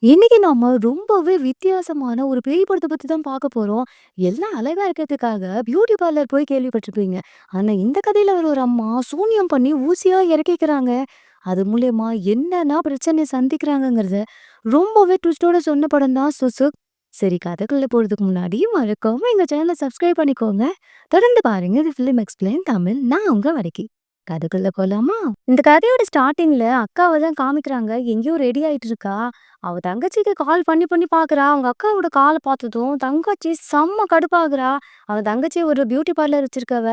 இன்னைக்கு நாம ரொம்பவே வித்தியாசமான ஒரு பேய் படத்த பத்தி தான் பார்க்க போறோம். எல்லாம் அழகா இருக்கிறதுக்காக பியூட்டி பார்லர் போய் கேள்விப்பட்டிருப்பீங்க. ஆனா இந்த கதையில ஒரு அம்மா சூனியம் பண்ணி ஊசியா இறக்கிக்கிறாங்க. அது மூலியமா என்னென்ன பிரச்சனை சந்திக்கிறாங்கங்கிறத ரொம்பவே ட்விஸ்டோட சொன்ன படம் தான் சுசுக். சரி கதைக்குள்ள போறதுக்கு முன்னாடி மறக்காம எங்க சேனலை சப்ஸ்கிரைப் பண்ணிக்கோங்க. தொடர்ந்து பாருங்க. இது ஃபிலிம் எக்ஸ்பிளைன் தமிழ். நான் உங்க வடக்கி. கதைக்குள்ள போலாமா? இந்த கதையோட ஸ்டார்ட்டிங்ல அக்காவ தான் காமிக்கிறாங்க. எங்கேயோ ரெடி ஆயிட்டு இருக்கா. அவ தங்கச்சிக்கு கால் பண்ணி பண்ணி பாக்குறா. அவங்க அக்காவோட கால பார்த்ததும் தங்கச்சி செம்ம கடுப்பாகுறா. அவ தங்கச்சி ஒரு பியூட்டி பார்லர் வச்சிருக்கவ.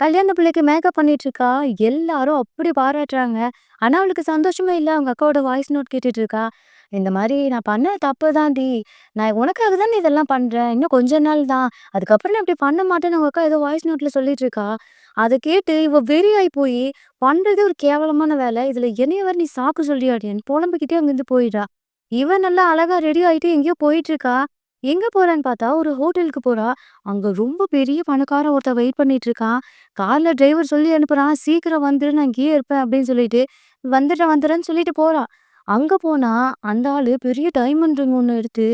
கல்யாண பிள்ளைக்கு மேக்கப் பண்ணிட்டு இருக்கா. எல்லாரும் அப்படி பாராட்டுறாங்க. ஆனா அவளுக்கு சந்தோஷமே இல்ல. அவங்க அக்காவோட வாய்ஸ் நோட் கேட்டுட்டு இருக்கா. இந்த மாரி "நான் பண்ணது தப்பு தான்டி. நான் உனக்காக தானே இதெல்லாம் பண்றேன். இன்னும் கொஞ்ச நாள் தான். அதுக்கப்புறம் நான் இப்படி பண்ண மாட்டேன்னு" அவங்க அக்கா ஏதோ வாய்ஸ் நோட்ல சொல்லிட்டு இருக்கா. அத கேட்டு இவ வெறியாயி போயி, "பண்றதே ஒரு கேவலமான வேலை. இதுல என்னைய வேற நீ சாக்கு சொல்றியாடின்னு" புலம்பிக்கிட்டே அங்கிருந்து போயிடுறா. இவ நல்லா அழகா ரெடி ஆயிட்டு எங்கேயோ போயிட்டு இருக்கா. எங்க போறான்னு பார்த்தா, ஒரு ஹோட்டலுக்கு போறா. அங்க ரொம்ப பெரிய பணக்காரன் ஒருத்தன் வெயிட் பண்ணிட்டு இருக்கான். கார்ல டிரைவர் சொல்லி அனுப்புறான். "சீக்கிரம் வந்துரு, நான் இங்கேயே இருப்பேன்" அப்படின்னு சொல்லிட்டு. "வந்துடுறேன், வந்துடுறேன்னு" சொல்லிட்டு போறா. அங்க போனா, அந்த ஆளு பெரிய டைமண்ட் ரிங் ஒண்ணு எடுத்து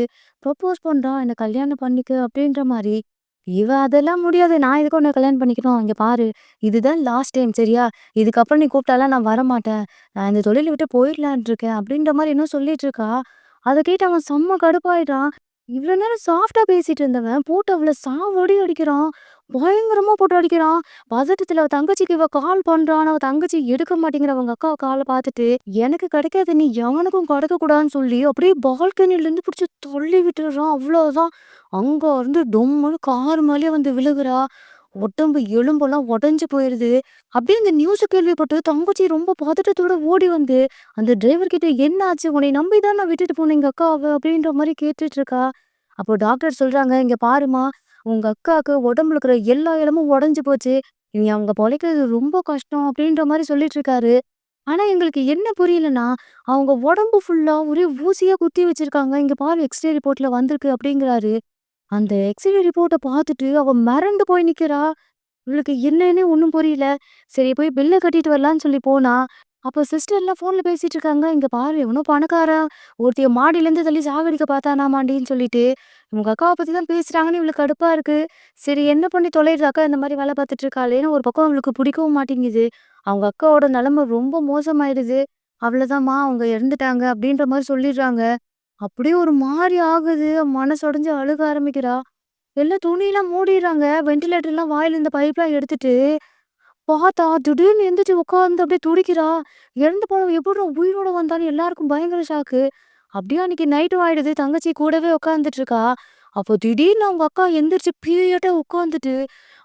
ப்ரப்போஸ் பண்றான். "என்ன கல்யாணம் பண்ணிக்க" அப்படின்ற மாரி. இவ "அதெல்லாம் முடியாது. நான் எதுக்கு உன்ன கல்யாணம் பண்ணிக்கணும்? இங்க பாரு. இதுதான் லாஸ்ட் டைம் சரியா? இதுக்கப்புறம் நீ கூப்பிட்டாலாம் நான் வரமாட்டேன். நான் இந்த தொழில விட்டு போயிடலான்ட்டு இருக்கேன்" அப்படின்ற மாரி என்னமோ சொல்லிட்டு இருக்கா. அத கேட்டு அவன் செம்ம கடுப்பாயிட்டான். இவ்ளோ நேரம் சாஃப்ட்டா பேசிட்டு இருந்தவன், போட்டு அவள சாவடி அடிக்கிறான். பயங்கரமா போட்டு அடிக்கிறான். பதட்டத்துல அவ தங்கச்சிக்கு இவ கால் பண்றா. ஆனா அவ தங்கச்சி எடுக்க மாட்டேங்கிற அவங்க அக்கா கால பார்த்துட்டு, "எனக்கு கிடைக்காத நீ எவனுக்கும் கிடைக்கக்கூடாதுன்னு" சொல்லி அப்படியே பால்கனில இருந்து புடிச்சு தள்ளி விட்டுர்றான். அவ்வளோதான். அங்க இருந்து டொம்முன்னு கார் மேலயே வந்து விழுகுறா. உடம்பு எலும்பெல்லாம் உடைஞ்சு போயிருது. அப்படியே இந்த நியூஸ கேள்விப்பட்டு தங்கச்சி ரொம்ப பதட்டத்தோட ஓடி வந்து, அந்த டிரைவர் கிட்ட "என்ன ஆச்சு? உன்னைய நம்பி தான் நான் விட்டுட்டு போனேன் எங்க அக்காவ" அப்படின்ற மாரி கேட்டுட்டு இருக்கா. அப்போ டாக்டர் சொல்றாங்க, "இங்க பாரும்மா, உங்க அக்காவுக்கு உடம்புல இருக்கிற எல்லா எலும்பும் உடைஞ்சு போச்சு. இனி அவங்க பொழைக்கிறது ரொம்ப கஷ்டம்" அப்படின்ற மாரி சொல்லிட்டு இருக்காரு. ஆனா எங்களுக்கு என்ன புரியலன்னா, அவங்க உடம்பு ஃபுல்லா ஒரே ஊசியா குத்தி வச்சிருக்காங்க. "இங்க பாரு எக்ஸ்ரே ரிப்போர்ட்ல வந்திருக்கு" அப்படிங்கிறாரு. அந்த எக்ஸ்ரே ரிப்போர்ட்ட பார்த்துட்டு அவ மிரண்டு போய் நிக்கிறா. இவளுக்கு என்னன்னே ஒண்ணும் புரியல. சரி போய் பில்ல கட்டிட்டு வரலான்னு சொல்லி போனா, அப்ப சிஸ்டர்லாம் ஃபோன்ல பேசிட்டு இருக்காங்க. "இங்க பாரு எவனோ பணக்காரன் ஒருத்திய மாடியிலேருந்து தள்ளி சாகடிக்க பார்த்தானாமாண்டின்னு" சொல்லிட்டு, இவங்க அக்காவ பத்தி தான் பேசுறாங்கன்னு இவளுக்கு கடுப்பா இருக்கு. சரி என்ன பண்ணி தொலையுறது அக்கா இந்த மாரி வேல பார்த்துட்டு இருக்காளேன்னு ஒரு பக்கம் அவளுக்கு பிடிக்கவும் மாட்டேங்குது. அவங்க அக்காவோட நிலைமை ரொம்ப மோசமாயிடுது. "அவ்வளோதாம்மா அவங்க இறந்துட்டாங்க" அப்படின்ற மாரி சொல்லிடுறாங்க. அப்படியே ஒரு மாரி ஆகுது. மனசு உடைஞ்சு அழுக ஆரம்பிக்கிறா. எல்லாம் துணியெல்லாம் மூடிர்றாங்க. வென்டிலேட்டர்லாம் வாயில இந்த பைப்லாம் எடுத்துட்டு, பார்த்தா திடீர்னு எந்திரிச்சு உட்காந்து அப்படியே துடிக்கிறா. இறந்து போனவ எப்புட்றா உயிரோட வந்தான்னு எல்லாருக்கும் பயங்கர ஷாக்கு. அப்படியே அன்னைக்கு நைட்டும் ஆயிடுது. தங்கச்சி கூடவே உட்காந்துட்டு இருக்கா. அப்போ திடீர்னு அவங்க அக்கா எந்திரிச்சு பீரியட்டா உட்காந்துட்டு,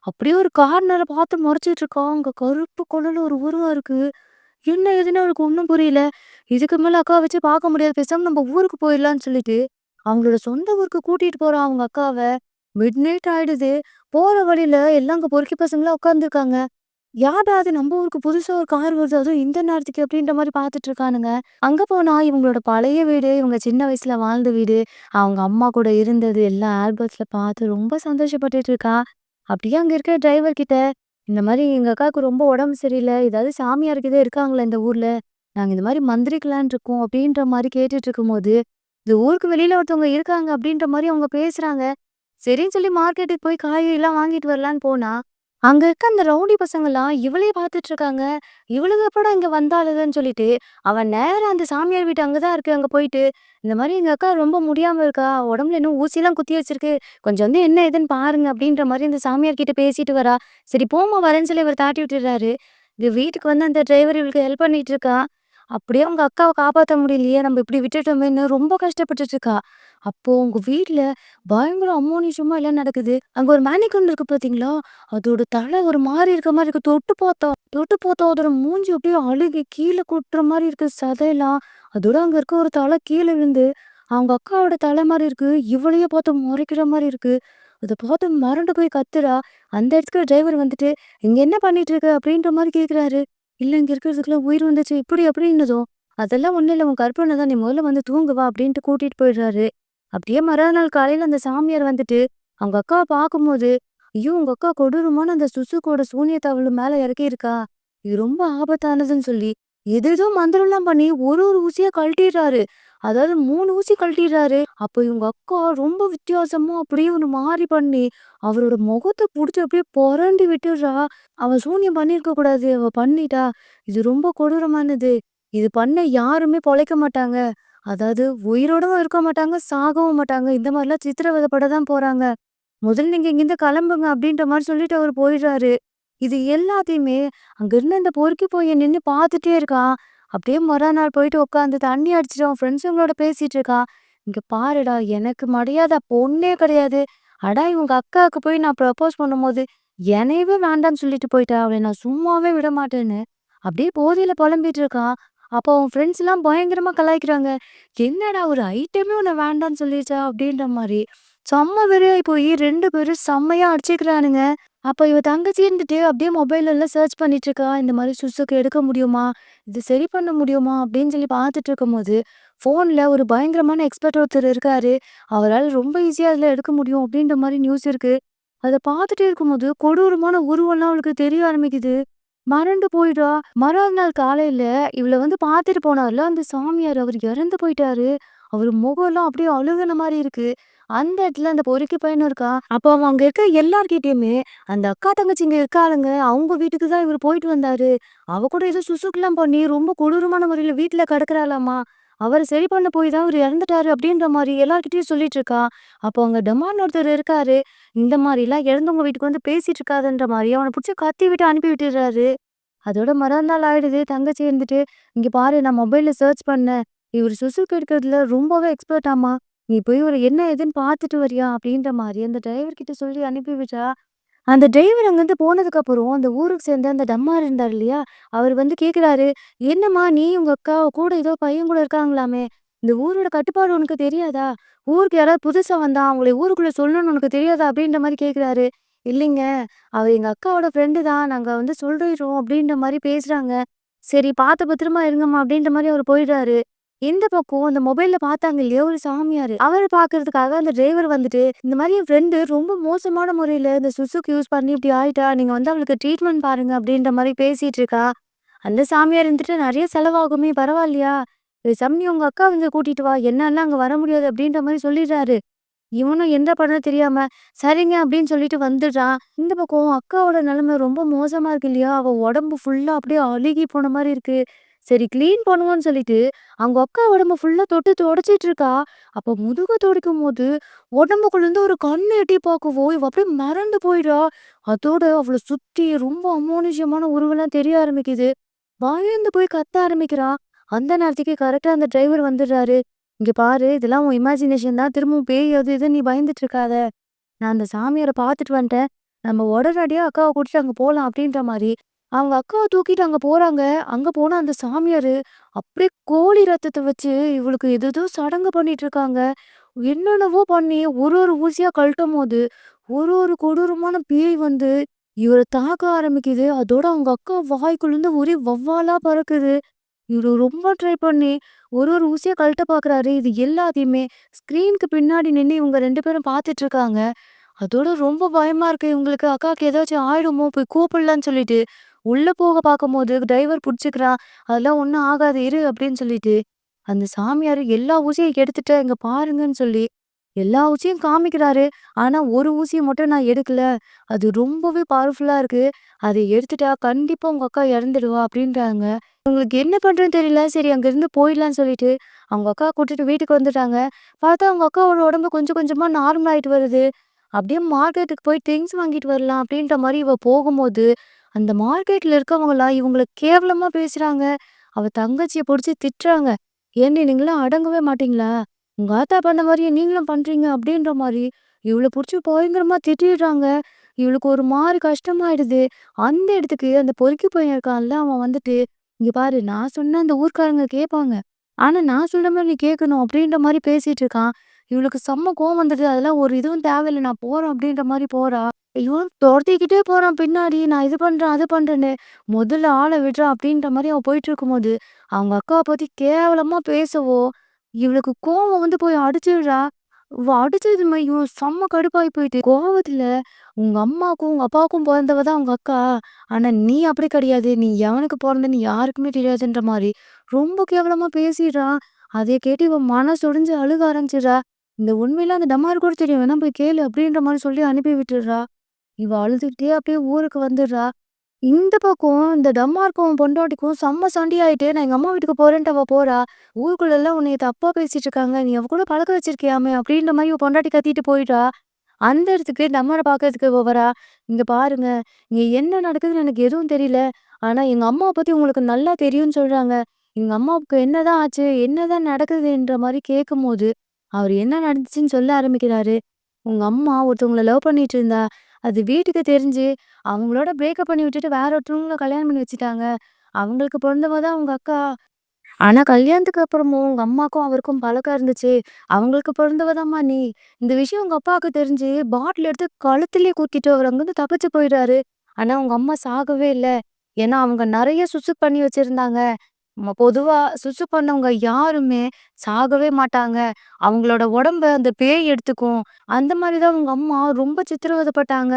அப்படியே ஒரு கார்னர பார்த்து முறைச்சிட்டு இருக்கா. அங்க கருப்பு கலர்ல ஒரு உருவம் இருக்கு. என்ன ஏதுன்னு அவளுக்கு ஒண்ணும் புரியல. இதுக்கு மேல அக்காவ வச்சு பார்க்க முடியாது. பேசாம நம்ம ஊருக்கு போயிடலான்னு சொல்லிட்டு, அவங்களோட சொந்த ஊருக்கு கூட்டிட்டு போறா அவங்க அக்காவ. மிட் நைட் ஆயிடுது. போற வழியில எல்லாம் அங்க பொறுக்கி பசங்கலாம் உட்காந்துருக்காங்க. யார்டா அது நம்ம ஊருக்கு புதுசா ஒரு கார் வருது. அதுவும் இந்த நேரத்துக்கு அப்படின்ற மாரி பார்த்துட்டு இருக்கானுங்க. அங்க போனா இவங்களோட பழைய வீடு, இவங்க சின்ன வயசுல வாழ்ந்த வீடு, அவங்க அம்மா கூட இருந்தது எல்லாம் ஆல்பம்ஸ்ல பார்த்து ரொம்ப சந்தோஷப்பட்டுட்டு இருக்கா. அப்படியே அங்க இருக்கிற டிரைவர் கிட்ட, "இந்த மாரி எங்க அக்காவுக்கு ரொம்ப உடம்பு சரியில்ல. ஏதாவது சாமியார் கீது இருக்காங்களா இந்த ஊர்ல? நாங்க இந்த மாரி மந்திரிக்கலான்னு இருக்கோம்" அப்படின்ற மாரி கேட்டுட்டு இருக்கும்போது, இந்த ஊருக்கு வெளியில ஒருத்தவங்க இருக்காங்க அப்படின்ற மாரி அவங்க பேசுறாங்க. சரின்னு சொல்லி மார்க்கெட்டுக்கு போய் காய்கறிலாம் வாங்கிட்டு வரலான்னு போனா, அங்க இருக்க அந்த ரவுடி பசங்கலாம் இவளையே பார்த்துட்டு இருக்காங்க. இவளுக எப்படா இங்க வந்தாளுகன்னு சொல்லிட்டு, அவ நேரா அந்த சாமியார் வீடு அங்க தான் இருக்கு. அங்க போயிட்டு, "இந்த மாரி எங்க அக்கா ரொம்ப முடியாம இருக்கா. உடம்புல இன்னும் ஊசிலாம் குத்தி வச்சிருக்கு. கொஞ்சம் வந்து என்ன ஏதுன்னு பாருங்க" அப்படின்ற மாரி அந்த சாமியார் கிட்ட பேசிட்டு வரா. சரி போம்மா வரேன்னு சொல்லி இவரு தாட்டி விட்டுறாரு. இது வீட்டுக்கு வந்து அந்த டிரைவர் இவளுக்கு ஹெல்ப் பண்ணிட்டு இருக்கா. அப்படியே அவங்க அக்காவ காப்பாத்த முடியலையே, நம்ம இப்படி விட்டுட்டோமேன்னு ரொம்ப கஷ்டப்பட்டுட்டு இருக்கா. அப்போ உங்க வீட்ல பயங்கர அமானுஷமா எல்லாம் நடக்குது. அங்க ஒரு மேனிக்யூன் இருக்கு பார்த்தீங்களா? அதோட தலை ஒரு மாரி இருக்க மாரி இருக்கு. தொட்டு பார்த்தா அதோட மூஞ்சி அப்படியே அழுகி கீழ கொட்டுற மாரி இருக்கு சதையெல்லாம். அதோட அங்க இருக்க ஒரு தலை கீழ விழுந்து, அவங்க அக்காவோட தலை மாரி இருக்கு. இவளையே பார்த்து முறைக்கிற மாரி இருக்கு. அத பார்த்து மிரண்டு போய் கத்துறா. அந்த இடத்துக்கு டிரைவர் வந்துட்டு, "இங்க என்ன பண்ணிட்டு இருக்க?" அப்படின்ற மாரி கேட்குறாரு. "இல்ல இங்க இருக்கிறதுக்குலாம் உயிர் வந்துச்சு." இப்படி அப்படின்னதும், "அதெல்லாம் ஒண்ணும் இல்ல. உன் கற்பனை தான். நீ முதல்ல வந்து தூங்கு வா" அப்படின்ட்டு கூட்டிட்டு போயிடுறாரு. அப்படியே மறுநாள் காலையில அந்த சாமியார் வந்துட்டு, அவங்க அக்காவ பார்க்கும்போது, "ஐயோ! உங்க அக்கா கொடூரமான அந்த சுசுக்கோட சூனியத்த அவள மேல இறக்கியிருக்கா. இது ரொம்ப ஆபத்தானதுன்னு" சொல்லி, ஏதேதோ மந்திரம்லாம் பண்ணி ஒரு ஒரு ஊசியா கழட்டிடுறாரு. அதாவது 3 ஊசி கழட்டிடுறாரு. அப்ப இவங்க அக்கா ரொம்ப வித்தியாசமா அப்படியே ஒண்ணு மாறி பண்ணி, அவரோட முகத்த புடிச்சு அப்படியே பொரண்டி விட்டுர்றா. அவ சூனியம் பண்ணியிருக்க கூடாது. அவ பண்ணிட்டா. இது ரொம்ப கொடூரமானது. இது பண்ண யாருமே பொழைக்க மாட்டாங்க. அதாவது உயிரோடவும் இருக்க மாட்டாங்க, சாகவும் மாட்டாங்க. இந்த மாரிலாம் சித்திரவதைப்பட தான் போறாங்க. முதல்ல நீங்க இங்கேருந்து கிளம்புங்க அப்படின்ற மாரி சொல்லிட்டு அவரு போயிடுறாரு. இது எல்லாத்தையுமே அங்க இருந்த இந்த பொறுக்கி பையன் நின்னு பார்த்துட்டே இருக்கான். அப்படியே மறுநாள் போயிட்டு உட்காந்து தண்ணி அடிச்சுட்டு அவன் ஃப்ரெண்ட்ஸுங்களோட பேசிட்டு இருக்கான். "இங்க பாருடா, எனக்கு மரியாதை பொண்ணே கிடையாது. அடா இவங்க அக்காவுக்கு போய் நான் ப்ரப்போஸ் பண்ணும்போது, என்னையவே வேண்டான்னு சொல்லிட்டு போயிட்டா. அவள நான் சும்மாவே விட மாட்டேன்னு." அப்படியே போதையில புலம்பிட்டு இருக்கான். அப்போ அவன் ஃப்ரெண்ட்ஸ்லாம் பயங்கரமா கலாய்க்கிறாங்க. "என்னடா ஒரு ஐட்டமே உன்ன வேண்டான்னு சொல்லிருச்சா?" அப்படின்ற மாரி. செம்ம வெறியாயி போயி 2 பேரும் செம்மையா அடிச்சுக்கிறானுங்க. அப்ப இவ தங்கச்சி இருந்துட்டு அப்படியே மொபைல்ல எல்லாம் சர்ச் பண்ணிட்டு இருக்கா. இந்த மாரி சுசுக்கு எடுக்க முடியுமா? இது சரி பண்ண முடியுமா? அப்படின்னு சொல்லி பார்த்துட்டு இருக்கும்போது, ஃபோன்ல ஒரு பயங்கரமான எக்ஸ்பர்ட் ஒருத்தர் இருக்காரு. அவரால ரொம்ப ஈஸியா அதுல எடுக்க முடியும் அப்படின்ற மாரி நியூஸ் இருக்கு. அத பார்த்துட்டே இருக்கும்போது கொடூரமான உருவம்லாம் அவளுக்கு தெரிய ஆரம்பிக்குது. மறண்டு போயிடுறா. மறாவது நாள் காலையில இவள வந்து பார்த்துட்டு போனார்ல அந்த சாமியார், அவரு இறந்து போயிட்டாரு. அவரு முகம்லாம் அப்படியே அழுகுன மாரி இருக்கு. அந்த இடத்துல அந்த பொறுக்கி பையனும் இருக்கான். அப்போ அவன் அங்க இருக்க எல்லார்கிட்டயுமே, அந்த அக்கா தங்கச்சிங்க இருக்காளுங்க. அவங்க வீட்டுக்கு தான் இவரு போயிட்டு வந்தாரு. அவ கூட ஏதோ சுசுக்குலாம் பண்ணி ரொம்ப கொடூரமான முறையில வீட்ல கிடக்குறாளாமா. அவர சரி பண்ண போய் தான் இவரு இறந்துட்டாரு அப்படின்ற மாரி எல்லார்கிட்டயும் சொல்லிட்டு இருக்கா. அப்போ அங்க டமார்னு ஒருத்தர் இருக்காரு. இந்த மாரிலாம் இறந்தவங்க வீட்டுக்கு வந்து பேசிட்டு இருக்காதன்ற மாரி அவன புடிச்சு கத்தி விட்டு அனுப்பி விட்டுர்றாரு. அதோட மறுநாள் ஆயிடுது. தங்கச்சி இருந்துட்டு, "இங்க பாரு நான் மொபைல்ல சர்ச் பண்ணேன். இவரு சுசுக்கு எடுக்கிறதுல ரொம்பவே எக்ஸ்பர்ட்டாம்மா. நீ போய் ஒரு என்ன ஏதுன்னு பார்த்துட்டு வரியா?" அப்படின்ற மாரி அந்த டிரைவர் கிட்ட சொல்லி அனுப்பி விட்டா. அந்த டிரைவர் அங்கருந்து போனதுக்கப்புறம், அந்த ஊருக்கு சேர்ந்த அந்த டம்மார் இருந்தார் இல்லையா? அவரு வந்து கேட்குறாரு, "என்னம்மா நீ உங்க அக்கா கூட ஏதோ பையன் கூட இருக்காங்களாமே! இந்த ஊரோட கட்டுப்பாடு உனக்கு தெரியாதா? ஊருக்கு யாராவது புதுசா வந்தா அவங்கள ஊருக்குள்ள சொல்லணும்னு உனக்கு தெரியாதா?" அப்படின்ற மாரி கேட்குறாரு. "இல்லைங்க, அவ எங்க அக்காவோட ஃப்ரெண்டு தான். நாங்க வந்து சொல்லிர்றோம்." அப்படின்ற மாரி பேசுறாங்க. "சரி பார்த்து பத்திரமா இருங்கம்மா." அப்படின்ற மாரி அவரு போயிடுறாரு. இந்த பக்கம் அந்த மொபைல்ல பார்த்தாங்க இல்லையா ஒரு சாமியாரு. அவர பார்க்கறதுக்காக அந்த டிரைவர் வந்துட்டு, "இந்த மாரி என் ஃப்ரெண்டு ரொம்ப மோசமான முறையில இந்த சுசுகி யூஸ் பண்ணி இப்படி ஆயிட்டா. நீங்க வந்து அவளுக்கு ட்ரீட்மெண்ட் பாருங்க." அப்படின்ற மாரி பேசிட்டு இருக்கா. அந்த சாமியார் இருந்துட்டு, "நெறைய செலவாகுமே பரவாயில்லையா? பேசாம நீ உங்க அக்காவ இங்க கூட்டிட்டு வா. என்னாலாம் அங்க வர முடியாது." அப்படின்ற மாரி சொல்லிடுறாரு. இவனும் என்ன பண்ண தெரியாம, சரிங்க அப்படின்னு சொல்லிட்டு வந்துடுறான். இந்த பக்கம் அக்காவோட நிலைமை ரொம்ப மோசமா இருக்கு இல்லையா? அவ உடம்பு ஃபுல்லா அப்படியே அழுகி போன மாரி இருக்கு. சரி கிளீன் பண்ணுவோம்ன்னு சொல்லிட்டு, அவங்க அக்கா உடம்ப ஃபுல்லா தொட்டு துடைச்சிட்டு இருக்கா. அப்ப முதுக துடைக்கும்போது, உடம்புக்குள்ளேருந்து ஒரு கண்ணு எட்டி பார்க்கவும், இவ அப்படியே மிரண்டு போயிடுறா. அதோட அவள சுத்தி ரொம்ப அமானுஷ்யமான உருவெல்லாம் தெரிய ஆரம்பிக்குது. பயந்து போய் கத்த ஆரம்பிக்கிறா. அந்த நேரத்துக்கு கரெக்ட்டா அந்த டிரைவர் வந்துடுறாரு. "இங்க பாரு, இதெல்லாம் உன் இமேஜினேஷன் தான். திரும்பவும் பேய் அது இதுன்னு நீ பயந்துட்டு இருக்காத. நான் அந்த சாமியார பார்த்துட்டு வந்துட்டேன். நம்ம உடனடியா அக்காவ கூட்டிட்டு அங்க போலாம்." அப்படின்ற மாரி. அவங்க அக்காவ தூக்கிட்டு அங்க போறாங்க. அங்க போனா அந்த சாமியாரு அப்படியே கோழி ரத்தத்த வச்சு இவளுக்கு ஏதேதோ சடங்கு பண்ணிட்டு இருக்காங்க. என்னென்னவோ பண்ணி ஒரு ஒரு ஊசியா கழட்டும்போது, ஒரு ஒரு கொடூரமான பேய் வந்து இவர தாக்க ஆரம்பிக்குது. அதோட அவங்க அக்கா வாய்க்குள்ளேருந்து ஒரே வவ்வாலா பறக்குது. இவரு ரொம்ப ட்ரை பண்ணி ஒரு ஒரு ஊசியா கழட்ட பார்க்குறாரு. இது எல்லாத்தையுமே ஸ்க்ரீனுக்கு பின்னாடி நின்னு இவங்க 2 பேரும் பார்த்துட்டு இருக்காங்க. அதோட ரொம்ப பயமா இருக்கு இவங்களுக்கு. அக்காவுக்கு ஏதாச்சும் ஆயிடுமோ! போய் கூப்பிடலான்னு சொல்லிட்டு, உள்ள போக பார்க்கும்போது டிரைவர் புடிச்சுக்கிறான். "அதெல்லாம் ஒண்ணும் ஆகாது இரு" அப்படின்னு சொல்லிட்டு, அந்த சாமியாரு எல்லா ஊசியும் எடுத்துட்டேன் இங்க பாருங்கன்னு சொல்லி, எல்லா ஊசியும் காமிக்கிறாரு. ஆனா, ஒரு ஊசிய மட்டும் நான் எடுக்கல. அது ரொம்பவே பவர்ஃபுல்லா இருக்கு. அத எடுத்துட்டா கண்டிப்பா உங்க அக்கா இறந்துடுவா அப்படின்றாங்க. உங்களுக்கு என்ன பண்றதுன்னு தெரியல. சரி அங்கருந்து போயிடலான்னு சொல்லிட்டு, அவங்க அக்காவ கூட்டிட்டு வீட்டுக்கு வந்துட்டாங்க. பார்த்தா அவங்க அக்காவோட உடம்பு கொஞ்சம் கொஞ்சமா நார்மல் ஆயிட்டு வருது. அப்படியே மார்க்கெட்டுக்கு போய் திங்ஸ் வாங்கிட்டு வரலாம் அப்படின்ற மாரி இவ போகும்போது, அந்த மார்க்கெட்ல இருக்கவங்கலாம் இவங்கள கேவலமா பேசுறாங்க. அவ தங்கச்சிய புடிச்சு திட்டுறாங்க. "ஏன்டி நீங்கலாம் அடங்கவே மாட்டீங்களா? உங்க ஆத்தா பண்ண மாரியே நீங்களும் பண்றீங்க." அப்படின்ற மாரி இவள புடிச்சு பயங்கரமா திட்டிடுறாங்க. இவளுக்கு ஒரு மாரி கஷ்டமாயிடுது. அந்த இடத்துக்கு அந்த பொறுக்கி பையன் இருக்கான்ல, அவன் வந்துட்டு, "இங்க பாரு நான் சொன்னா இந்த ஊர்க்காரங்க கேட்பாங்க. ஆனா நான் சொல்ற மாரி நீ கேட்கணும்." அப்படின்ற மாரி பேசிட்டு இருக்கான். இவளுக்கு செம்ம கோவம் வந்துடுது. அதெல்லாம் ஒரு இதுவும் தேவையில்ல. நான் போறேன் அப்படின்ற மாரி போறா. இவன் தொரத்திக்கிட்டே போறான் பின்னாடி. நான் இது பண்றேன், அது பண்றேன்னு. முதல்ல ஆள விட்றா அப்படின்ற மாரி அவ போயிட்டு இருக்கும்போது, அவங்க அக்காவ பத்தி கேவலமா பேசவோ, இவளுக்கு கோவம் வந்து போய் அடிச்சிடுறா. இவ அடிச்சதுமே இவன் செம்ம கடுப்பாயி போயிட்டு, கோவத்துல உங்க அம்மாக்கும், உங்க அப்பாவுக்கும் பொறந்தவ தான் உங்க அக்கா. ஆனா நீ அப்படி கிடையாது. நீ எவனுக்கு பொறந்தன்னு யாருக்குமே தெரியாதுன்ற மாரி ரொம்ப கேவலமா பேசிடுறான். அதைய கேட்டு இவ மனசு உடைஞ்சு அழுக ஆரம்பிச்சிடுறா. இந்த உண்மையில அந்த டம்மாருக்கு கூட தெரியும். வேணா போய் கேளு அப்படின்ற மாரி சொல்லி அனுப்பி விட்டுடுறா. இவ அழுதுகிட்டே அப்படியே ஊருக்கு வந்துடுறா. இந்த பக்கம் இந்த டம்மாருக்கும் பொண்டாட்டிக்கும் செம்ம சண்டையாயிட்டு, நான் எங்க அம்மா வீட்டுக்கு போறேன்ட்டு அவ போறா. ஊருக்குள்ளலாம் உன்னைய தப்பா பேசிட்டு இருக்காங்க. நீ அவ கூட பழக்க வச்சிருக்கியாமே! அப்படின்ற மாரி இவ பொண்டாட்டி கத்திட்டு போயிட்டா. அந்த இடத்துக்கு டம்மார பாக்கறதுக்கு இவ வரா. இங்க பாருங்க, இங்க என்ன நடக்குதுன்னு எனக்கு எதுவும் தெரியல. ஆனா எங்க அம்மாவ பத்தி உங்களுக்கு நல்லா தெரியும்னு சொல்றாங்க. எங்க அம்மாவுக்கு என்னதான் ஆச்சு? என்னதான் நடக்குதுன்ற மாரி கேட்கும்போது, அவரு என்ன நடந்துச்சுன்னு சொல்ல ஆரம்பிக்கிறாரு. உங்க அம்மா ஒருத்தவங்கள லவ் பண்ணிட்டு இருந்தா. அது வீட்டுக்கு தெரிஞ்சு அவங்களோட பிரேக்கப் பண்ணி விட்டுட்டு வேற ஒருத்தவங்கள கல்யாணம் பண்ணி வச்சுட்டாங்க. அவங்களுக்கு பொறந்தவ தான் உங்க அக்கா. ஆனா கல்யாணத்துக்கு அப்புறமும் உங்க அம்மாக்கும் அவருக்கும் பழக்கம் இருந்துச்சு. அவங்களுக்கு பொறந்தவ தாம்மா நீ. இந்த விஷயம் உங்க அப்பாவுக்கு தெரிஞ்சு பாட்டில் எடுத்து கழுத்திலேயே குத்திட்டு அவர் அங்கருந்து தப்பிச்சு போயிடுறாரு. ஆனா உங்க அம்மா சாகவே இல்ல. ஏன்னா அவங்க நெறைய சுசு பண்ணி வச்சிருந்தாங்க. பொதுவா சுசு பண்ணவங்க யாருமே சாகவே மாட்டாங்க. அவங்களோட உடம்ப அந்த பேய் எடுத்துக்கும். அந்த மாரி தான் உங்க அம்மா ரொம்ப சித்திரவதைப்பட்டாங்க.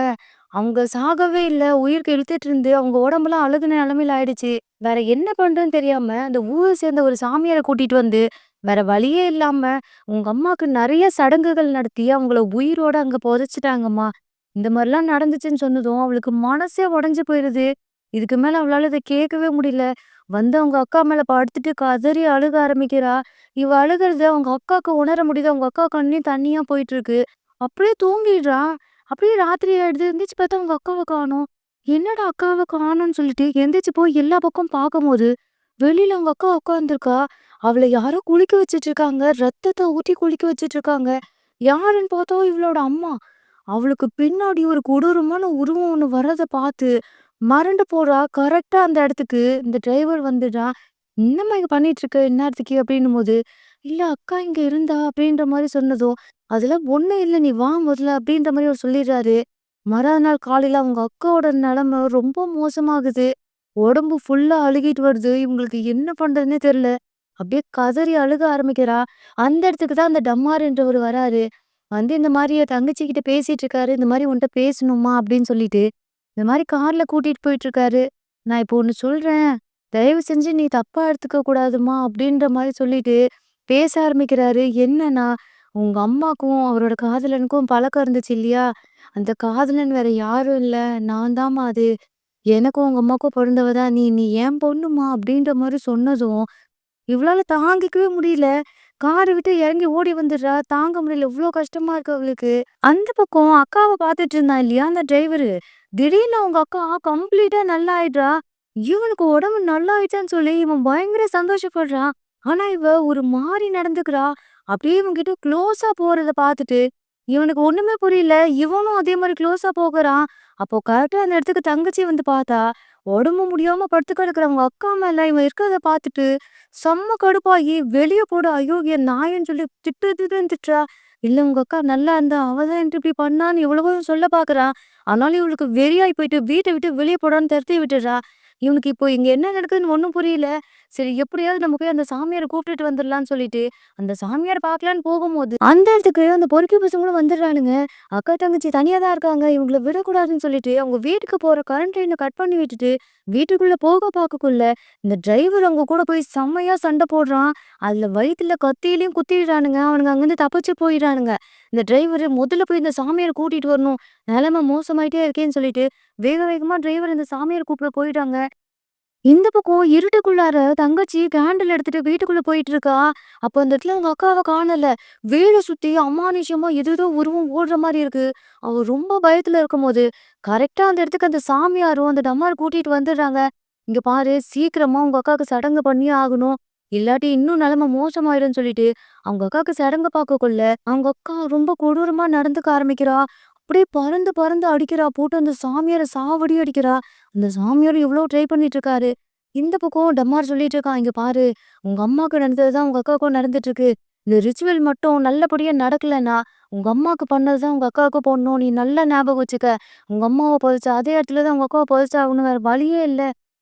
அவங்க சாகவே இல்ல. உயிருக்கு இழுத்துட்டு இருந்து அவங்க உடம்பெல்லாம் அழுகுன நிலைமையில ஆயிடுச்சு. வேற என்ன பண்றதுன்னு தெரியாம, அந்த ஊர சேர்ந்த ஒரு சாமியார கூட்டிட்டு வந்து, வேற வழியே இல்லாம உங்க அம்மாக்கு நெறைய சடங்குகள் நடத்தி, அவங்கள உயிரோட அங்க புதைச்சுட்டாங்கம்மா. இந்த மாரிலாம் நடந்துச்சுன்னு சொன்னதும், அவளுக்கு மனசே உடைஞ்சு போயிருது. இதுக்கு மேல அவளால இத கேட்கவே முடியல. வந்து அவங்க அக்கா மேல படுத்துட்டு கதறி அழுக ஆரம்பிக்கிறா. இவ அழுகுறத அவங்க அக்காக்கு உணர முடியுது. அவங்க அக்கா கண்லயும் தண்ணியா போயிட்டுருக்கு. அப்படியே தூங்கிடுறா. அப்படியே ராத்திரி ஆயிடுது. எந்திரிச்சு பார்த்தா அவங்க அக்காவ காணோம். என்னடா அக்காவ காணோம்னு சொல்லிட்டு எந்திரிச்சு போய் எல்லா பக்கம் பார்க்கும்போது, வெளியில அவங்க அக்கா உட்காந்துருக்கா. அவள யாரோ குளிக்க வச்சுட்டு இருக்காங்க. ரத்தத்த ஊத்தி குளிக்க வச்சுட்டு இருக்காங்க. யாருன்னு பார்த்தா இவளோட அம்மா. அவளுக்கு பின்னாடி ஒரு கொடூரமான உருவம் ஒண்ணு வர்றத பார்த்து மறண்டு போறா. கரெக்ட்டா அந்த இடத்துக்கு இந்த டிரைவர் வந்துடுறான். "என்னம்மா இங்க பண்ணிட்டு இருக்க இந்நேரத்துக்கு?" அப்படின்னும்போது, "இல்ல அக்கா இங்க இருந்தா" அப்படின்ற மாரி சொன்னதும், "அதெல்லாம் ஒண்ணும் இல்ல நீ வா முதல்ல" அப்படின்ற மாரி அவர் சொல்லிடுறாரு. மறாநாள் காலையில அவங்க அக்காவோட நிலைமை ரொம்ப மோசமாகுது. உடம்பு ஃபுல்லா அழுகிட்டு வருது. இவங்களுக்கு என்ன பண்றதுன்னே தெரியல. அப்படியே கதறி அழுக ஆரம்பிக்கிறா. அந்த இடத்துக்கு தான் அந்த டம்மார் என்றவரு வராரு. வந்து இந்த மாரி என் தங்கச்சிகிட்ட பேசிட்டு இருக்காரு. இந்த மாரி உன்ட்ட பேசணுமா அப்படின்னு சொல்லிட்டு, இந்த மாரி கார்ல கூட்டிட்டு போயிட்டுருக்காரு. நான் இப்போ ஒண்ணு சொல்றேன். தயவு செஞ்சு நீ தப்பா எடுத்துக்க கூடாதும்மா அப்படின்ற மாரி சொல்லிட்டு பேச ஆரம்பிக்கிறாரு. என்னன்னா, உங்க அம்மாக்கும் அவரோட காதலனுக்கும் பழக்கம் இருந்துச்சு இல்லையா? அந்த காதலன் வேற யாரும் இல்ல. நான் தாம்மா அது. எனக்கும் உங்க அம்மாவுக்கும் பொறந்தவ தான் நீ. நீ என் பொண்ணும்மா அப்படின்ற மாரி சொன்னதும் இவளால தாங்கிக்கவே முடியல. கார விட்டு இறங்கி ஓடி வந்துடுறா. தாங்க முடியல. இவ்ளோ கஷ்டமா இருக்கு அவளுக்கு. அந்த பக்கம் அக்காவ பார்த்துட்டு இருந்தான் இல்லையா, அந்த டிரைவரு. திடீர்னு அவங்க அக்கா கம்ப்ளீட்டா நல்லா ஆயிடுறா. இவனுக்கு உடம்பு நல்லா ஆயிடுச்சான்னு சொல்லி இவன் பயங்கர சந்தோஷப்படுறான். ஆனா இவ ஒரு மாரி நடந்துக்கிறா. அப்படியே இவன்கிட்ட க்ளோஸா போறத பார்த்துட்டு, இவனுக்கு ஒண்ணுமே புரியல. இவனும் அதே மாரி க்ளோஸா போகுறான். அப்போ கரெக்ட்டா அந்த இடத்துக்கு தங்கச்சி வந்து பார்த்தா, உடம்பு முடியாம படுத்து கிடக்குற அவங்க அக்கா மேல இவன் இருக்கிறத பார்த்துட்டு செம்ம கடுப்பாகி வெளிய போடா அயோக்கிய நாயன்னு சொல்லி திட்டு திட்டுன்னு திட்டுறா. இல்ல உங்க அக்கா நல்லா இருந்தா அவ தான் என்ட்ட இப்படி பண்ணான்னு எவ்வளவோ சொல்ல பாக்குறா. ஆனாலும் இவளுக்கு வெறியாயி போயிட்டு வீட்ட விட்டு வெளிய போடான்னு துரத்தி விட்டுடுறா. இவனுக்கு இப்போ இங்க என்ன நடக்குதுன்னு ஒண்ணும் புரியல. சரி எப்படியாவது நம்ம போய் அந்த சாமியார கூப்பிட்டுட்டு வந்துடலான்னு சொல்லிட்டு, அந்த சாமியார பார்க்கலான்னு போகும்போது, அந்த இடத்துக்கு அந்த பொறுக்கி பசங்களும் வந்துடுறானுங்க. அக்கா தங்கச்சி தனியா தான் இருக்காங்க. இவங்கள விடக்கூடாதுன்னு சொல்லிட்டு அவங்க வீட்டுக்கு போற கரண்ட் லைன கட் பண்ணி விட்டுட்டு, வீட்டுக்குள்ள போக பாக்கக்குள்ள இந்த டிரைவர் அவங்க கூட போய் செம்மையா சண்டை போடுறான். அதுல வயித்துல கத்தியிலயும் குத்திடுறானுங்க. அவனுங்க அங்கருந்து தப்பிச்சு போயிடுறானுங்க. இந்த டிரைவரு முதல்ல போய் இந்த சாமியார கூட்டிட்டு வரணும். நிலைமை மோசமாயிட்டே இருக்கேன்னு சொல்லிட்டு, வேக வேகமா டிரைவர் இந்த சாமியார கூப்பிட போயிட்டாங்க. இந்த பக்கம் இருட்டுக்குள்ளார தங்கச்சி கேண்டில் எடுத்துட்டு வீட்டுக்குள்ள போயிட்டு இருக்கா. அப்ப அந்த இடத்துல அவங்க அக்காவ காணல. வீட சுத்தி அமானுஷ்யமா ஏதேதோ உருவம் ஓடுற மாரி இருக்கு. அவ ரொம்ப பயத்துல இருக்கும்போது, கரெக்ட்டா அந்த இடத்துக்கு அந்த சாமியாரும், அந்த டம்மார கூட்டிட்டு வந்துடுறாங்க. "இங்க பாரு சீக்கிரமா உங்க அக்காவுக்கு சடங்கு பண்ணியே ஆகணும். இல்லாட்டி இன்னும் நிலைமை மோசமாயிடும்னு" சொல்லிட்டு, அவங்க அக்காவுக்கு சடங்கு பார்க்கக்குள்ள, அவங்க அக்கா ரொம்ப கொடூரமா நடந்துக்க ஆரம்பிக்கிறா. அப்படியே பறந்து பறந்து அடிக்கிறா. போட்டு அந்த சாமியார சாவடி அடிக்கிறா. அந்த சாமியார் எவ்வளோ ட்ரை பண்ணிட்டு இருக்காரு. இந்த பக்கம் டம்மார் சொல்லிட்டு இருக்கான், "இங்க பாரு, உங்க அம்மாக்கு நடந்தது தான் உங்க அக்காவுக்கும் நடந்துட்டு இருக்கு. இந்த ரிச்சுவல் மட்டும் நல்லபடியா நடக்கலன்னா, உங்க அம்மாக்கு பண்ணது தான் உங்க அக்காவுக்கும் பண்ணணும். நீ நல்லா ஞாபகம் வச்சுக்க. உங்க அம்மாவ புதைச்ச அதே இடத்துல தான் உங்க அக்காவ புதைச்சாகணும். வேற வழியே இல்ல."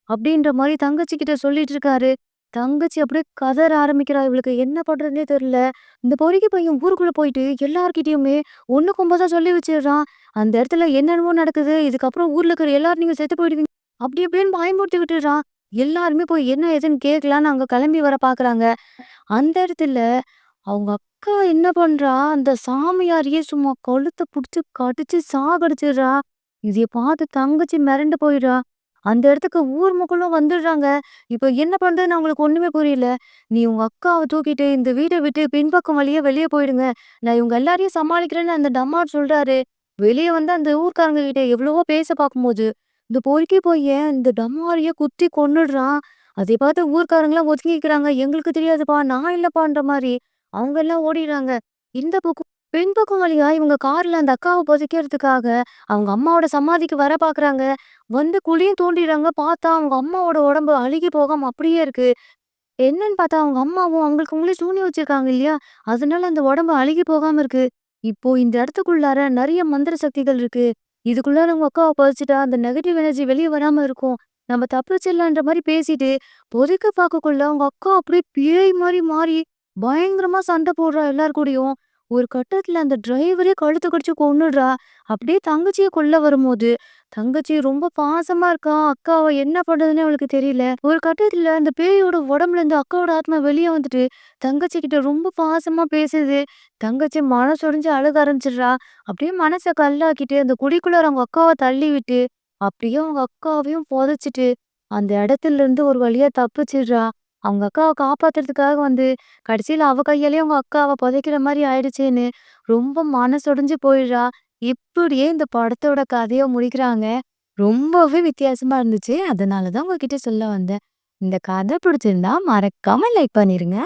அப்படின்ற மாரி தங்கச்சி கிட்ட சொல்லிட்டு இருக்காரு. தங்கச்சி அப்படியே கதற ஆரம்பிக்கிறா. இவளுக்கு என்ன பண்றதுன்னே தெரியல. இந்த பொறுக்கி பையன் ஊருக்குள்ள போயிட்டு எல்லார்கிட்டயுமே ஒண்ணுக்கு ஒன்பதா சொல்லி வச்சிடுறான். அந்த இடத்துல என்னென்னமோ நடக்குது. இதுக்கப்புறம் ஊர்ல இருக்கிற எல்லாரும் நீங்க செத்து போயிடுவீங்க. அப்படி இப்படின்னு பயமுறுத்தி விட்டுடுறான். எல்லாருமே போய் என்ன ஏதுன்னு கேட்கலான்னு அங்க கிளம்பி வர பார்க்குறாங்க. அந்த இடத்துல அவங்க அக்கா என்ன பண்றா, அந்த சாமியாரையே சும்மா கழுத்த புடிச்சு கடிச்சு சாகடிச்சிடுறா. இதைய பார்த்து தங்கச்சி மிரண்டு போயிடுறா. அந்த இடத்துக்கு ஊர் மக்களும் வந்துடுறாங்க. இப்ப என்ன பண்றதுன்னு அவங்களுக்கு ஒண்ணுமே புரியல. "நீ உங்க அக்காவ தூக்கிட்டு இந்த வீட விட்டு பின்பக்கம் வழியா வெளிய போயிடுங்க. நான் இவங்க எல்லாரையும் சமாளிக்கிறேன்னு" அந்த டம்மார் சொல்றாரு. வெளிய வந்து அந்த ஊர்க்காரங்க கிட்ட எவ்வளவோ பேச பார்க்கும்போது, இந்த பொறுக்கி பையன் இந்த டம்மாரையே குத்தி கொன்னுடுறான். அதை பார்த்து ஊர்க்காரங்கலாம் ஒதுங்கிக்கிறாங்க. "எங்களுக்கு தெரியாதுப்பா, நான் இல்லப்பான்ற" மாரி. அவங்க எல்லாம் ஓடிடுறாங்க. இந்த பக்கம் பின்பக்கம் வழியா இவங்க கார்ல அந்த அக்காவ புதைக்கிறதுக்காக அவங்க அம்மாவோட சமாதிக்கு வர பார்க்குறாங்க. வந்து குழியும் தோண்டிடுறாங்க. பார்த்தா அவங்க அம்மாவோட உடம்பு அழுகி போகாம அப்படியே இருக்கு. என்னன்னு பார்த்தா அவங்க அம்மாவும் அவங்களுக்கு அவங்களே சூனியம் வச்சிருக்காங்க இல்லையா? அதனால அந்த உடம்பு அழுகி போகாம இருக்கு. இப்போ இந்த இடத்துக்குள்ளார நெறைய மந்திர சக்திகள் இருக்கு. இதுக்குள்ளார உங்க அக்காவ புதைச்சுட்டா அந்த நெகட்டிவ் எனர்ஜி வெளிய வராம இருக்கும். நம்ம தப்பிச்சிடலான்ற மாரி பேசிட்டு, புதைக்க பார்க்கக்குள்ள அவங்க அக்கா அப்படியே பேய் மாரி மாறி பயங்கரமா சண்டை போடுறா எல்லார் கூடயும். ஒரு கட்டத்துல அந்த டிரைவரே கழுத்த கடிச்சு கொன்னுடுறா. அப்படியே தங்கச்சிய கொல்ல வரும்போது, தங்கச்சி ரொம்ப பாசமா இருக்கா. அக்காவ என்ன பண்றதுன்னே அவளுக்கு தெரியல. ஒரு கட்டத்துல அந்த பேயோட உடம்புல இருந்து அக்காவோட ஆத்மா வெளிய வந்துட்டு, தங்கச்சி கிட்ட ரொம்ப பாசமா பேசுது. தங்கச்சி மனசொடைஞ்சு அழுக ஆரம்பிச்சிடுறா. அப்படியே மனச கல்லாக்கிட்டு அந்த குழிக்குள்ளார அவங்க அக்காவ தள்ளி விட்டு, அப்படியே அவங்க அக்காவையும் புதைச்சுட்டு, அந்த இடத்துல இருந்து ஒரு வழியா தப்பிச்சிடுறா. அவங்க அக்காவ காப்பாத்துறதுக்காக வந்து, கடைசியில அவ கையாலேயே அவங்க அக்காவ புதைக்கிற மாரி ஆயிடுச்சேன்னு ரொம்ப மனசொடைஞ்சு போயிடுறா. இப்படியே இந்த படத்தோட கதைய முடிக்கிறாங்க. ரொம்பவே வித்தியாசமா இருந்துச்சு. அதனால தான் உங்ககிட்ட சொல்ல வந்தேன். இந்த கதை பிடிச்சிருந்தா மறக்காம லைக் பண்ணிருங்க.